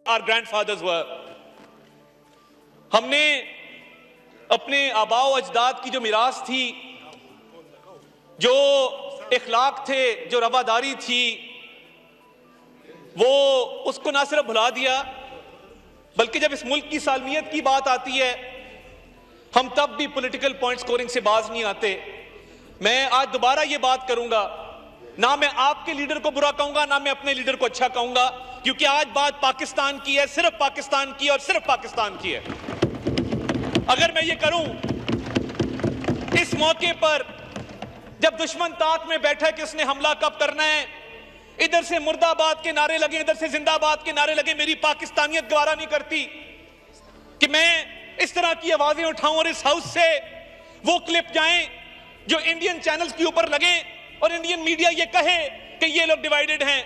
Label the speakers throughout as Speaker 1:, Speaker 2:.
Speaker 1: our grandfathers were. हमने अपने आबाओ अजदाद की जो मिरास थी, जो इखलाक थे, जो रवादारी थी, वो उसको ना सिर्फ भुला दिया, बल्कि जब इस मुल्क की सालमियत की बात आती है हम तब भी पॉलिटिकल पॉइंट स्कोरिंग से बाज नहीं आते। मैं आज दोबारा ये बात करूंगा, ना मैं आपके लीडर को बुरा कहूंगा, ना मैं अपने लीडर को अच्छा कहूंगा, क्योंकि आज बात पाकिस्तान की है, सिर्फ पाकिस्तान की और सिर्फ पाकिस्तान की है। अगर मैं ये करूं इस मौके पर जब दुश्मन ताक में बैठा है कि उसने हमला कब करना है, इधर से मुर्दाबाद के नारे लगे, इधर से जिंदाबाद के नारे लगे, मेरी पाकिस्तानियत गवारा नहीं करती कि मैं इस तरह की आवाजें उठाऊं और इस हाउस से वो क्लिप जाएं जो इंडियन चैनल्स के ऊपर लगे और इंडियन मीडिया ये कहे कि ये लोग डिवाइडेड हैं।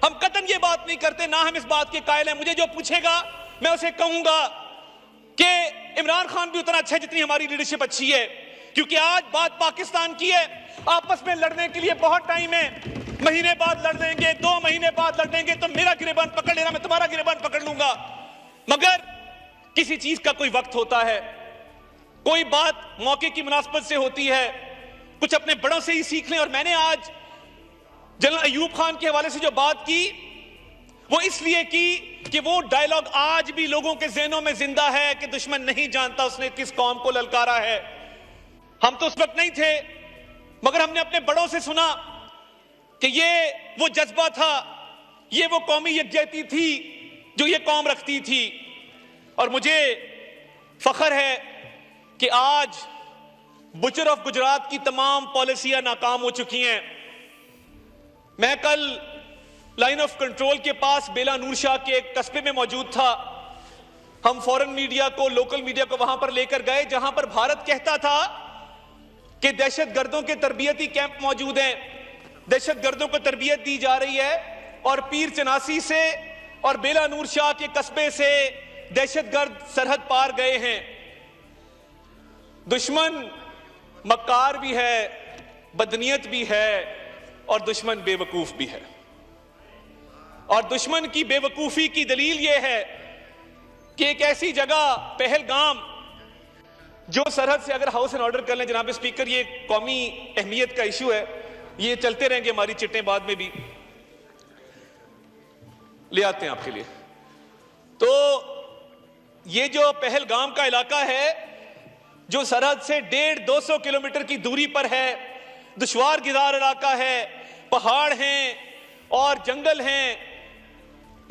Speaker 1: हम कतन ये बात नहीं करते, ना हम इस बात के कायल हैं। मुझे जो पूछेगा मैं उसे कहूंगा कि इमरान खान भी उतना अच्छा है जितनी हमारी लीडरशिप अच्छी है, क्योंकि आज बात पाकिस्तान की है। आपस में लड़ने के लिए बहुत टाइम है, महीने बाद लड़ लेंगे, 2 महीने बाद लड़ लेंगे, तो मेरा गिरेबान पकड़ लेना, मैं तुम्हारा गिरेबान पकड़ लूंगा। मगर किसी चीज का कोई वक्त होता है, कोई बात मौके की मुनासबत से होती है, कुछ अपने बड़ों से ही सीख लें। और मैंने आज जनरल अयूब खान के हवाले से जो बात की वो इसलिए की कि वो डायलॉग आज भी लोगों के ज़हनों में जिंदा है कि दुश्मन नहीं जानता उसने किस कौम को ललकारा है। हम तो उस वक्त नहीं थे, मगर हमने अपने बड़ों से सुना कि ये वो जज्बा था, ये वो कौमी यकजहती थी जो ये कौम रखती थी। और मुझे फख्र है कि आज बुचर ऑफ गुजरात की तमाम पॉलिसियां नाकाम हो चुकी हैं। मैं कल लाइन ऑफ कंट्रोल के पास बेला नूर शाह के एक कस्बे में मौजूद था। हम फॉरेन मीडिया को, लोकल मीडिया को वहां पर लेकर गए जहां पर भारत कहता था कि दहशतगर्दों के तरबियती कैंप मौजूद हैं, दहशतगर्दों को तरबियत दी जा रही है, और पीर चनासी से और बेला नूर शाह के कस्बे से दहशतगर्द सरहद पार गए हैं। दुश्मन मक्कार भी है, बदनीयत भी है, और दुश्मन बेवकूफ भी है। और दुश्मन की बेवकूफी की दलील यह है कि एक ऐसी जगह पहलगाम जो सरहद से, अगर हाउस एंड ऑर्डर कर लें जनाब स्पीकर, ये कौमी अहमियत का इशू है, ये चलते रहेंगे, हमारी चिट्टें बाद में भी ले आते हैं आपके लिए। तो ये जो पहलगाम का इलाका है जो सरहद से 150-200 किलोमीटर की दूरी पर है, दुश्वार गिदार इलाका है, पहाड़ हैं और जंगल हैं।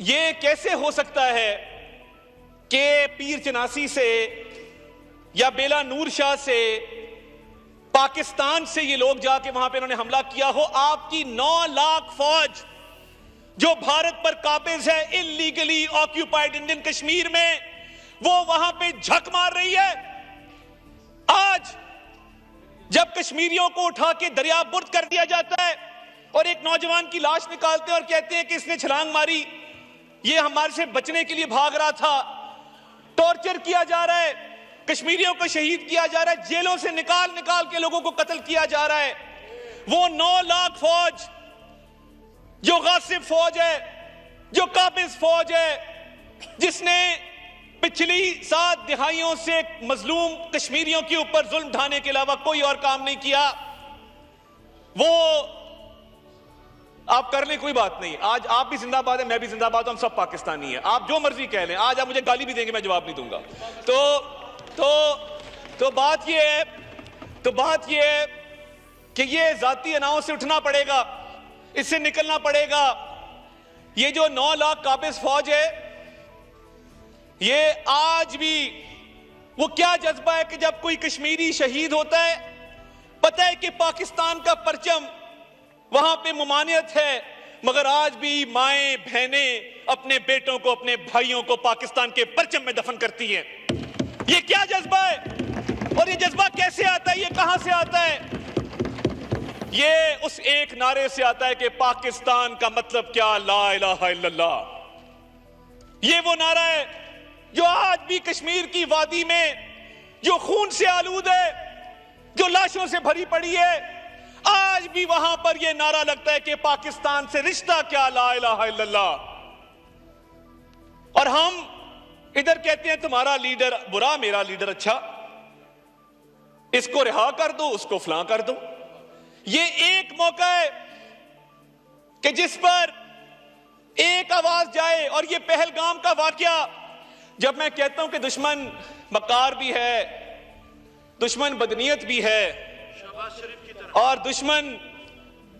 Speaker 1: ये कैसे हो सकता है कि पीर चनासी से या बेला नूर शाह से, पाकिस्तान से ये लोग जाके वहां पे इन्होंने हमला किया हो? आपकी 9 लाख फौज जो भारत पर काबिज है इलीगली ऑक्यूपाइड इंडियन कश्मीर में, वो वहां पे झक मार रही है। आज जब कश्मीरियों को उठा के दरिया बुर्द कर दिया जाता है और एक नौजवान की लाश निकालते हैं और कहते हैं कि इसने छलांग मारी, ये हमारे से बचने के लिए भाग रहा था, टॉर्चर किया जा रहा है, कश्मीरियों को शहीद किया जा रहा है, जेलों से निकाल निकाल के लोगों को कत्ल किया जा रहा है। वो 9 लाख फौज जो गासिब फौज है, जो काबिज फौज है, जिसने पिछली 7 दिहाइयों से मजलूम कश्मीरियों के ऊपर जुल्म ढाने के अलावा कोई और काम नहीं किया, वो आप कर लें, कोई बात नहीं। आज आप भी जिंदाबाद है, मैं भी जिंदाबाद हूं, हम सब पाकिस्तानी हैं। आप जो मर्जी कह लें, आज आप मुझे गाली भी देंगे, मैं जवाब नहीं दूंगा। तो बात ये है कि ये जाती अनाओं से उठना पड़ेगा, इससे निकलना पड़ेगा। ये जो 9 लाख काबिज फौज है, ये आज भी वो क्या जज्बा है कि जब कोई कश्मीरी शहीद होता है, पता है कि पाकिस्तान का परचम वहां पे ममानियत है, मगर आज भी माएं बहनें अपने बेटों को, अपने भाइयों को पाकिस्तान के परचम में दफन करती हैं। ये क्या जज्बा है? और ये जज्बा कैसे आता है, ये कहां से आता है? ये उस एक नारे से आता है कि पाकिस्तान का मतलब क्या, ला इलाहा इल्लल्लाह। ये वो नारा है जो आज भी कश्मीर की वादी में, जो खून से आलूद है, जो लाशों से भरी पड़ी है, आज भी वहां पर यह नारा लगता है कि पाकिस्तान से रिश्ता क्या, ला इलाहा इल्लल्लाह। और हम इधर कहते हैं तुम्हारा लीडर बुरा, मेरा लीडर अच्छा, इसको रिहा कर दो, उसको फलां कर दो। ये एक मौका है कि जिस पर एक आवाज जाए। और ये पहलगाम का वाकया, जब मैं कहता हूं कि दुश्मन मकार भी है, दुश्मन बदनीयत भी है और दुश्मन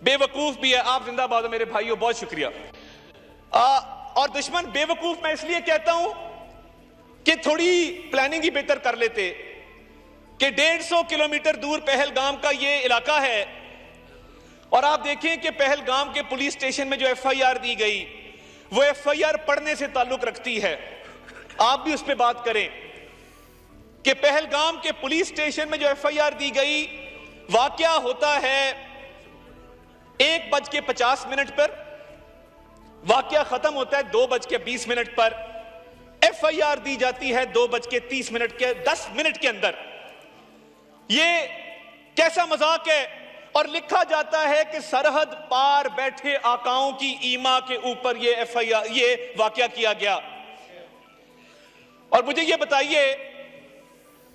Speaker 1: बेवकूफ भी है। आप जिंदाबाद हो मेरे भाइयों, बहुत शुक्रिया। और दुश्मन बेवकूफ मैं इसलिए कहता हूं कि थोड़ी प्लानिंग ही बेहतर कर लेते कि 150 किलोमीटर दूर पहलगाम का ये इलाका है और आप देखें कि पहलगाम के पुलिस स्टेशन में जो एफआईआर दी गई वो एफआईआर पढ़ने से ताल्लुक रखती है। आप भी उस पर बात करें कि पहलगाम के पुलिस स्टेशन में जो एफआईआर दी गई, वाकया होता है 1:50 पर, वाकया खत्म होता है 2:20 पर, एफआईआर दी जाती है 2:30 के 10 मिनट के अंदर। ये कैसा मजाक है। और लिखा जाता है कि सरहद पार बैठे आकाओं की ईमा के ऊपर ये एफआईआर, ये वाकया किया गया। और मुझे ये बताइए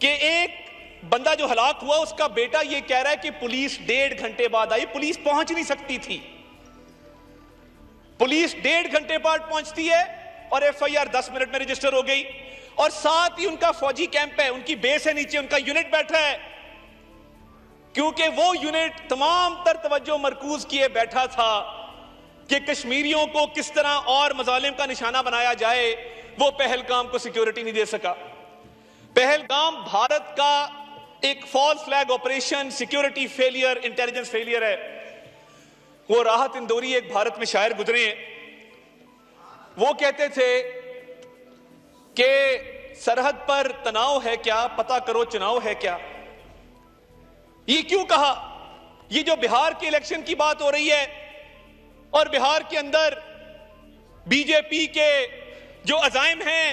Speaker 1: कि एक बंदा जो हलाक हुआ उसका बेटा ये कह रहा है कि पुलिस 1.5 घंटे बाद आई। पुलिस पहुंच नहीं सकती थी, पुलिस 1.5 घंटे बाद पहुंचती है और एफआईआर 10 मिनट में रजिस्टर हो गई। और साथ ही उनका फौजी कैंप है, उनकी बेस है, नीचे उनका यूनिट बैठा है, क्योंकि वो यूनिट तमाम तर तवज्जो मरकूज किए बैठा था कि कश्मीरियों को किस तरह और मजालिम का निशाना बनाया जाए। वो पहलगाम को सिक्योरिटी नहीं दे सका। पहलगाम भारत का एक false flag operation, security failure, intelligence failure है। वो राहत इंदौरी एक भारत में शायर गुजरे हैं, वो कहते थे कि सरहद पर तनाव है क्या, पता करो चुनाव है क्या। ये क्यों कहा? ये जो बिहार के इलेक्शन की बात हो रही है और बिहार के अंदर बीजेपी के जो अजाइम हैं,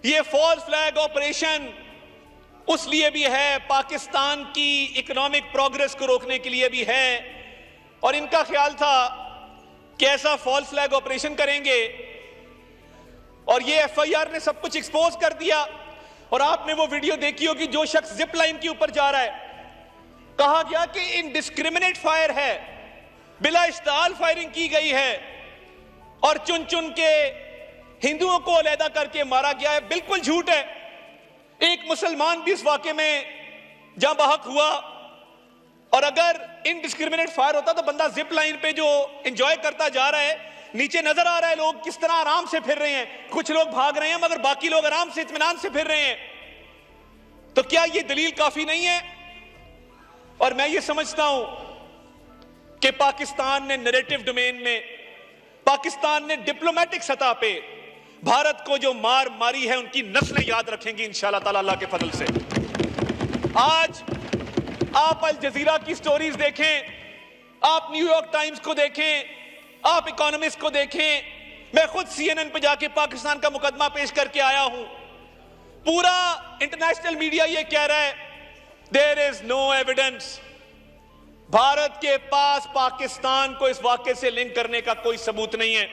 Speaker 1: ये फॉल्स फ्लैग ऑपरेशन उस लिए भी है, पाकिस्तान की इकोनॉमिक प्रोग्रेस को रोकने के लिए भी है। और इनका ख्याल था कि ऐसा फॉल्स फ्लैग ऑपरेशन करेंगे और ये एफआईआर ने सब कुछ एक्सपोज कर दिया। और आपने वो वीडियो देखी होगी, जो शख्स जिप लाइन के ऊपर जा रहा है, कहा गया कि इनडिस्क्रिमिनेट फायर है, बिला इश्ताल फायरिंग की गई है और चुन चुन के हिंदुओं को अलहदा करके मारा गया है। बिल्कुल झूठ है। एक मुसलमान भी इस वाकये में जहां बहक हुआ। और अगर इनडिस्क्रिमिनेट फायर होता तो बंदा जिप लाइन पे जो एंजॉय करता जा रहा है, नीचे नजर आ रहा है लोग किस तरह आराम से फिर रहे हैं, कुछ लोग भाग रहे हैं मगर बाकी लोग आराम से इत्मीनान से फिर रहे हैं। तो क्या यह दलील काफी नहीं है? और मैं ये समझता हूं कि पाकिस्तान ने नैरेटिव डोमेन में, पाकिस्तान ने डिप्लोमेटिक सतह पे भारत को जो मार मारी है, उनकी नस्लें याद रखेंगी इंशाअल्लाह ताला अल्लाह के फजल से। आज आप अल जजीरा की स्टोरीज देखें, आप न्यूयॉर्क टाइम्स को देखें, आप इकोनॉमिस्ट को देखें। मैं खुद CNN पे जाके पाकिस्तान का मुकदमा पेश करके आया हूं। पूरा इंटरनेशनल मीडिया ये कह रहा है there is no evidence. Bharat के पास पाकिस्तान को इस वाकये से लिंक करने का कोई सबूत नहीं है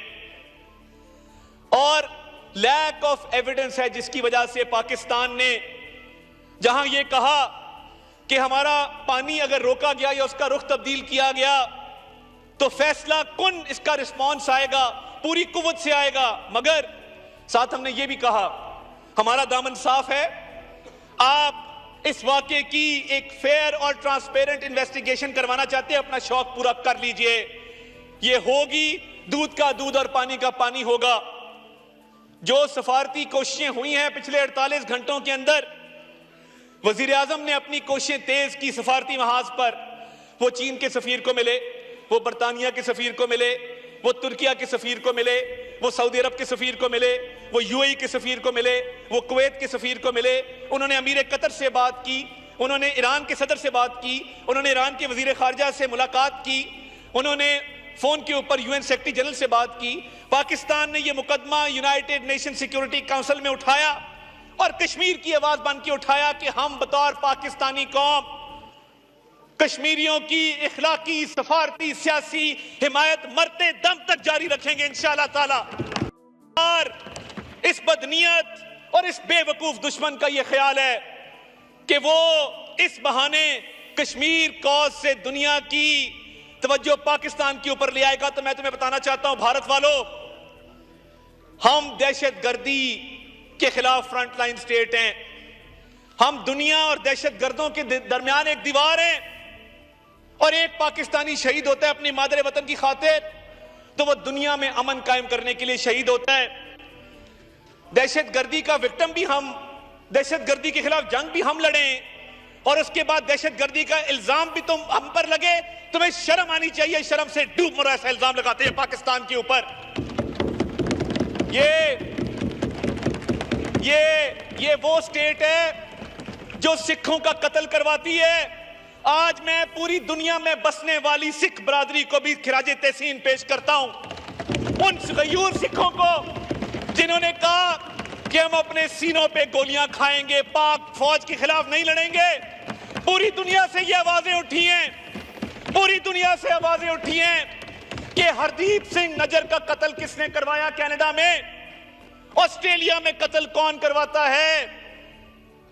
Speaker 1: और लैक ऑफ एविडेंस है, जिसकी वजह से पाकिस्तान ने जहां यह कहा कि हमारा पानी अगर रोका गया या उसका रुख तब्दील किया गया तो फैसला कुन इसका रिस्पॉन्स आएगा, पूरी कुव्वत से आएगा, मगर साथ हमने ये भी कहा हमारा दामन साफ है, आप इस वाकये की एक फेयर और ट्रांसपेरेंट इन्वेस्टिगेशन करवाना चाहते हैं, अपना शौक पूरा कर लीजिए। ये होगी, दूध का दूध और पानी का पानी होगा। जो सफारती कोशिशें हुई हैं पिछले 48 घंटों के अंदर, वजीर आजम ने अपनी कोशिशें तेज की सफारती महाज पर। वो चीन के सफीर को मिले, वो बरतानिया के सफीर को मिले, वो तुर्किया के सफीर को मिले, वो सऊदी अरब के सफीर को मिले, वो यूएई के सफीर को मिले, वो कुवैत के सफीर को मिले। उन्होंने अमीर कतर से बात की, उन्होंने ईरान के सदर से बात की, उन्होंने ईरान के वजीर खारजा से मुलाकात की, उन्होंने फोन के ऊपर यूएन सेक्रेटरी जनरल से बात की। पाकिस्तान ने यह मुकदमा यूनाइटेड नेशन सिक्योरिटी काउंसिल में उठाया और कश्मीर की आवाज बन के उठाया कि हम बतौर पाकिस्तानी कौम कश्मीरियों की इखलाकी, सफारती, सियासी हिमायत मरते दम तक जारी रखेंगे इंशाअल्लाह ताला। और इस बदनीयत और इस बेवकूफ दुश्मन का यह ख्याल है कि वो इस बहाने कश्मीर कॉज से दुनिया की तवज्जो पाकिस्तान के ऊपर ले आएगा, तो मैं तुम्हें बताना चाहता हूं भारत वालों, हम दहशतगर्दी के खिलाफ फ्रंटलाइन स्टेट हैं। हम दुनिया और दहशतगर्दों के दरमियान एक दीवार है, और एक पाकिस्तानी शहीद होता है अपनी मादरे वतन की खातिर तो वो दुनिया में अमन कायम करने के लिए शहीद होता है। दहशतगर्दी का विक्टिम भी हम, दहशतगर्दी के खिलाफ जंग भी हम लड़े, और उसके बाद दहशतगर्दी का इल्जाम भी तुम हम पर लगे। तुम्हें शर्म आनी चाहिए, शर्म से डूब मरो ऐसा इल्जाम लगाते हैं पाकिस्तान के ऊपर। ये वो स्टेट है जो सिखों का कत्ल करवाती है। आज मैं पूरी दुनिया में बसने वाली सिख बरादरी को भी खिराजे तहसीन पेश करता हूं, उन गयूर सिखों को जिन्होंने कहा कि हम अपने सीनों पे गोलियां खाएंगे, पाक फौज के खिलाफ नहीं लड़ेंगे। पूरी दुनिया से ये आवाजें उठी हैं, पूरी दुनिया से आवाजें उठी हैं कि हरदीप सिंह नजर का कत्ल किसने करवाया कनाडा में, ऑस्ट्रेलिया में कत्ल कौन करवाता है,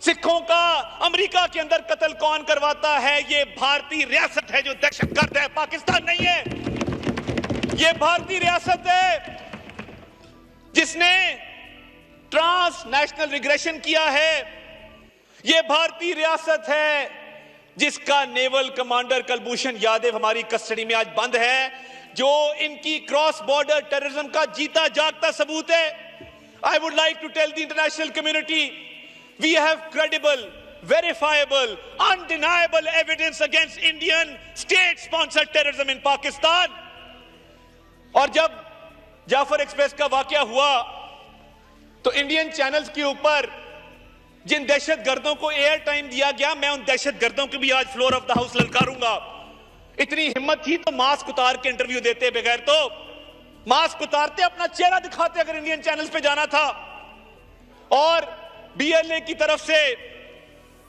Speaker 1: सिखों का अमेरिका के अंदर कत्ल कौन करवाता है। ये भारतीय रियासत है जो दहशतगर्द है, पाकिस्तान नहीं है। ये भारतीय रियासत है जिसने ट्रांसनेशनल रिग्रेशन किया है। ये भारतीय रियासत है जिसका नेवल कमांडर कुलभूषण यादव हमारी कस्टडी में आज बंद है, जो इनकी क्रॉस बॉर्डर टेररिज्म का जीता जागता सबूत है। I would like to tell the international community, we have credible, verifiable, undeniable evidence against Indian state-sponsored terrorism in Pakistan. और जब जाफर एक्सप्रेस का वाकया हुआ तो इंडियन चैनल्स के ऊपर जिन दहशतगर्दों को एयर टाइम दिया गया, मैं उन दहशतगर्दों को भी आज फ्लोर ऑफ द हाउस ललकारूंगा। इतनी हिम्मत थी तो मास्क उतार के इंटरव्यू देते, बगैर तो मास्क उतारते, अपना चेहरा दिखाते अगर इंडियन चैनल्स पे जाना था। और बीएलए की तरफ से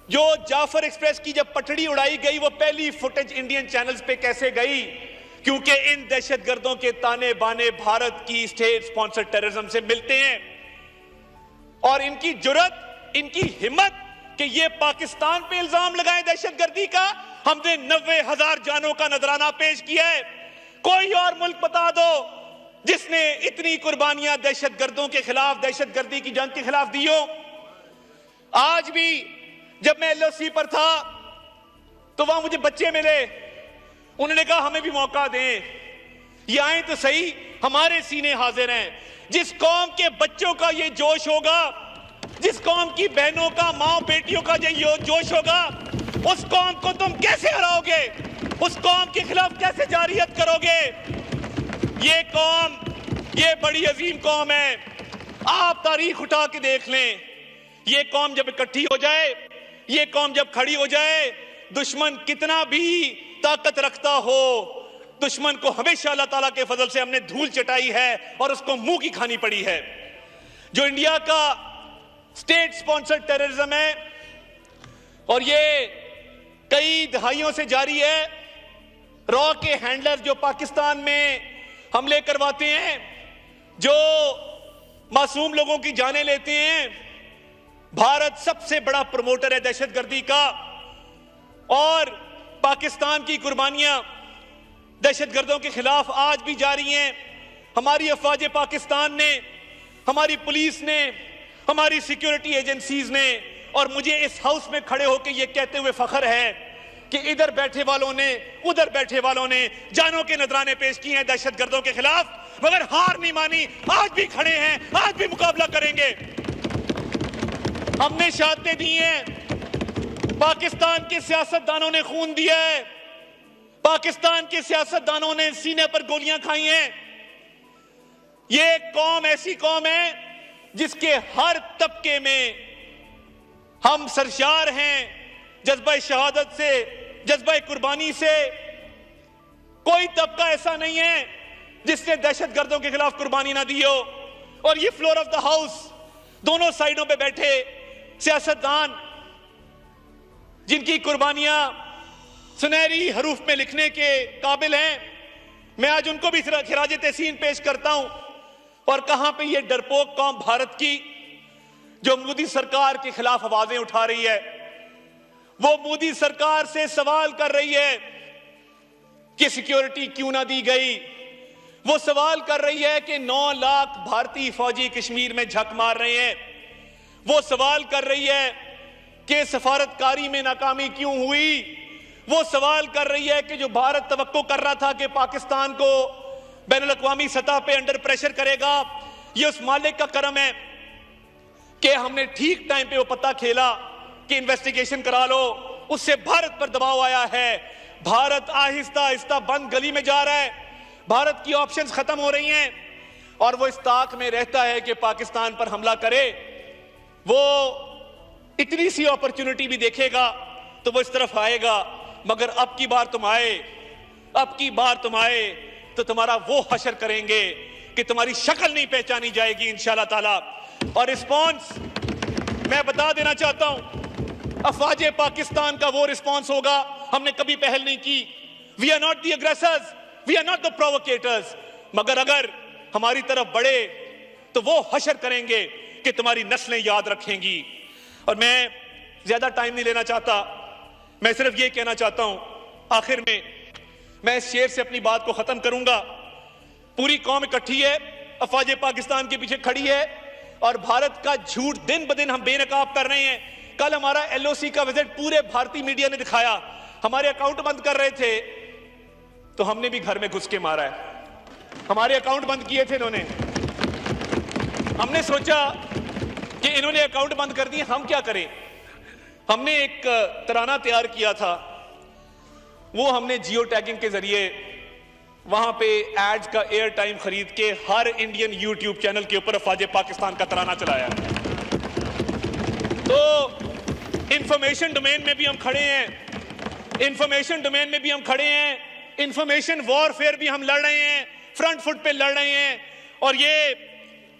Speaker 1: जो जाफर एक्सप्रेस की जब पटड़ी उड़ाई गई, वो पहली फुटेज इंडियन चैनल्स पे कैसे गई, क्योंकि इन दहशतगर्दों के ताने बाने भारत की स्टेट स्पॉन्सर्ड टेररिज्म से मिलते हैं। और इनकी जुर्रत, इनकी हिम्मत कि ये पाकिस्तान पे इल्जाम लगाएं दहशतगर्दी का। हमने 90,000 जानों का नजराना पेश किया है। कोई और मुल्क बता दो जिसने इतनी कुर्बानियां दहशतगर्दों के खिलाफ, दहशतगर्दी की जंग के खिलाफ दी हो। आज भी जब मैं एलओसी पर था तो वहां मुझे बच्चे मिले, उन्होंने कहा हमें भी मौका दें, ये आए तो सही, हमारे सीने हाजिर हैं। जिस कौम के बच्चों का ये जोश होगा, जिस कौम की बहनों का, माँ बेटियों का ये जोश होगा, उस कौम को तुम कैसे हराओगे, उस कौम के खिलाफ कैसे जारियत करोगे। ये कौम, ये बड़ी अजीम कौम है। आप तारीख उठा के देख लें, ये कौम जब इकट्ठी हो जाए, ये कौम जब खड़ी हो जाए, दुश्मन कितना भी ताकत रखता हो, दुश्मन को हमेशा अल्लाह ताला के फजल से हमने धूल चटाई है और उसको मुंह की खानी पड़ी है। जो इंडिया का स्टेट स्पॉन्सर्ड टेररिज्म है और ये कई दहाइयों से जारी है, रॉ के हैंडलर जो पाकिस्तान में हमले करवाते हैं, जो मासूम लोगों की जानें लेते हैं, भारत सबसे बड़ा प्रमोटर है दहशतगर्दी का। और पाकिस्तान की कुर्बानियां दहशतगर्दों के खिलाफ आज भी जारी हैं। हमारी अफवाज पाकिस्तान ने, हमारी पुलिस ने, हमारी सिक्योरिटी एजेंसीज ने, और मुझे इस हाउस में खड़े होकर यह कहते हुए फख्र है कि इधर बैठे वालों ने, उधर बैठे वालों ने जानों के नजराने पेश किए हैं दहशतगर्दों के खिलाफ, मगर हार नहीं मानी। आज भी खड़े हैं, आज भी मुकाबला करेंगे। हमने शहादतें दी हैं, पाकिस्तान के सियासतदानों ने खून दिया है, पाकिस्तान के सियासतदानों ने सीने पर गोलियां खाई हैं। ये कौम ऐसी कौम है जिसके हर तबके में हम सरशार हैं जज्बा शहादत से, जज्बा कुर्बानी से। कोई तबका ऐसा नहीं है जिसने दहशतगर्दों के खिलाफ कुर्बानी ना दी हो। और ये फ्लोर ऑफ द हाउस, दोनों साइडों पे बैठे सियासतदान जिनकी कुर्बानियां सुनहरी हरूफ में लिखने के काबिल हैं, मैं आज उनको भी खिराजे तहसीन पेश करता हूं। और कहां पे ये डरपोक कौम भारत की जो मोदी सरकार के खिलाफ आवाजें उठा रही है, वो मोदी सरकार से सवाल कर रही है कि सिक्योरिटी क्यों ना दी गई। वो सवाल कर रही है कि 9 लाख भारतीय फौजी कश्मीर में झक मार रहे हैं। वो सवाल कर रही है कि सफारतकारी में नाकामी क्यों हुई। वो सवाल कर रही है कि जो भारत तवक्को कर रहा था कि पाकिस्तान को बैनुल-अक़वामी सतह पे अंडर प्रेशर करेगा, ये उस मालिक का करम है कि हमने ठीक टाइम पे वो पत्ता खेला कि इन्वेस्टिगेशन करा लो। उससे भारत पर दबाव आया है। भारत आहिस्ता आहिस्ता बंद गली में जा रहा है। भारत की ऑप्शंस खत्म हो रही हैं और वो इस ताक में रहता है कि पाकिस्तान पर हमला करे। वो इतनी सी अपॉर्चुनिटी भी देखेगा तो वो इस तरफ आएगा। मगर अब की बार तुम आए तो तुम्हारा वो हशर करेंगे कि तुम्हारी शक्ल नहीं पहचानी जाएगी इंशाल्लाह ताला। और रिस्पॉन्स मैं बता देना चाहता हूं, अफवाज पाकिस्तान का वो रिस्पॉन्स होगा। हमने कभी पहल नहीं की। We are not the aggressors, we are not the provocateurs. मगर अगर हमारी तरफ बढ़े तो वो हशर करेंगे कि तुम्हारी नस्लें याद रखेंगी। और मैं ज्यादा टाइम नहीं लेना चाहता, मैं सिर्फ ये कहना चाहता हूं, आखिर में मैं इस शेर से अपनी बात को खत्म करूंगा। पूरी कौम इकट्ठी है, अफवाज पाकिस्तान के पीछे खड़ी है और भारत का झूठ दिन ब दिन हम बेनकाब कर रहे हैं। कल हमारा एलओसी का विजिट पूरे भारतीय मीडिया ने दिखाया। हमारे अकाउंट बंद कर रहे थे तो हमने भी घर में घुस के मारा है। हमारे अकाउंट बंद किए थे इन्होंने। हमने सोचा कि इन्होंने अकाउंट बंद कर दिए, हम क्या करें। हमने एक तराना तैयार किया था, वो हमने जियो टैगिंग के जरिए वहां पे एड्स का एयर टाइम खरीद के हर इंडियन यूट्यूब चैनल के ऊपर अफवाज पाकिस्तान का तराना चलाया। तो इंफॉर्मेशन डोमेन में भी हम खड़े हैं, इंफॉर्मेशन वॉरफेयर भी हम लड़ रहे हैं, फ्रंट फुट पे लड़ रहे हैं। और ये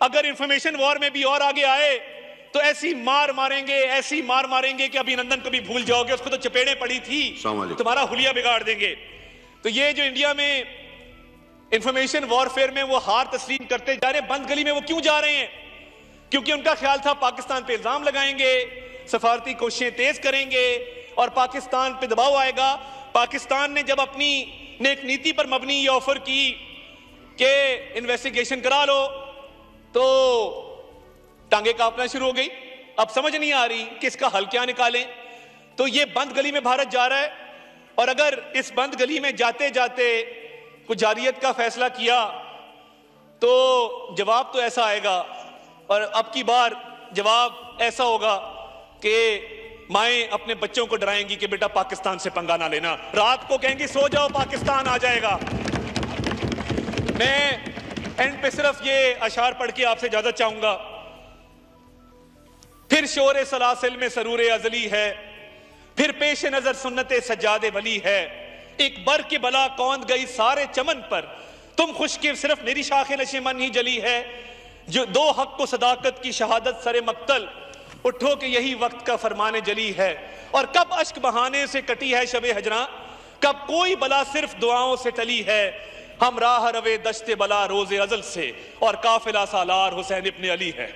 Speaker 1: अगर इंफॉर्मेशन वॉर में भी और आगे आए तो ऐसी मार मारेंगे कि अभिनंदन को भी भूल जाओगे। उसको तो चपेड़े पड़ी थी, तुम्हारा हुलिया बिगाड़ देंगे। तो ये जो इंडिया में इंफॉर्मेशन वॉरफेयर में वो हार तस्लीम करते जा रहे हैं, बंद गली में वो क्यों जा रहे हैं? क्योंकि उनका ख्याल था पाकिस्तान पे इल्जाम लगाएंगे, सफारती कोशिशें तेज करेंगे और पाकिस्तान पे दबाव आएगा। पाकिस्तान ने जब अपनी नेक नीति पर मबनी ये ऑफर की कि इन्वेस्टिगेशन करा लो तो टांगे कांपना शुरू हो गई। अब समझ नहीं आ रही कि इसका हल क्या निकालें। तो ये बंद गली में भारत जा रहा है और अगर इस बंद गली में जाते जाते कुछ जारियत का फैसला किया तो जवाब तो ऐसा आएगा। और अब की बार जवाब ऐसा होगा कि माएं अपने बच्चों को डराएंगी कि बेटा पाकिस्तान से पंगा ना लेना, रात को कहेंगी सो जाओ पाकिस्तान आ जाएगा। मैं एंड पे सिर्फ ये अशार पढ़ के आपसे इजाजत चाहूंगा। फिर शोरे सलासिल में सरूरे अजली है, फिर पेश नजर सुन्नते सज्जादे वली है। एक बर की बला कौंद गई सारे चमन पर, तुम खुशकिर सिर्फ मेरी शाखे नशेमन ही जली है। जो दो हक को सदाकत की शहादत सरे मक्तल, उठो कि यही वक्त का फरमाने जली है। और कब अश्क बहाने से कटी है शबे हजरा, कब कोई बला सिर्फ दुआओं से टली है। हम राह रवे दश्ते बला रोजे अजल से और काफिला सालार हुसैन इब्ने अली है।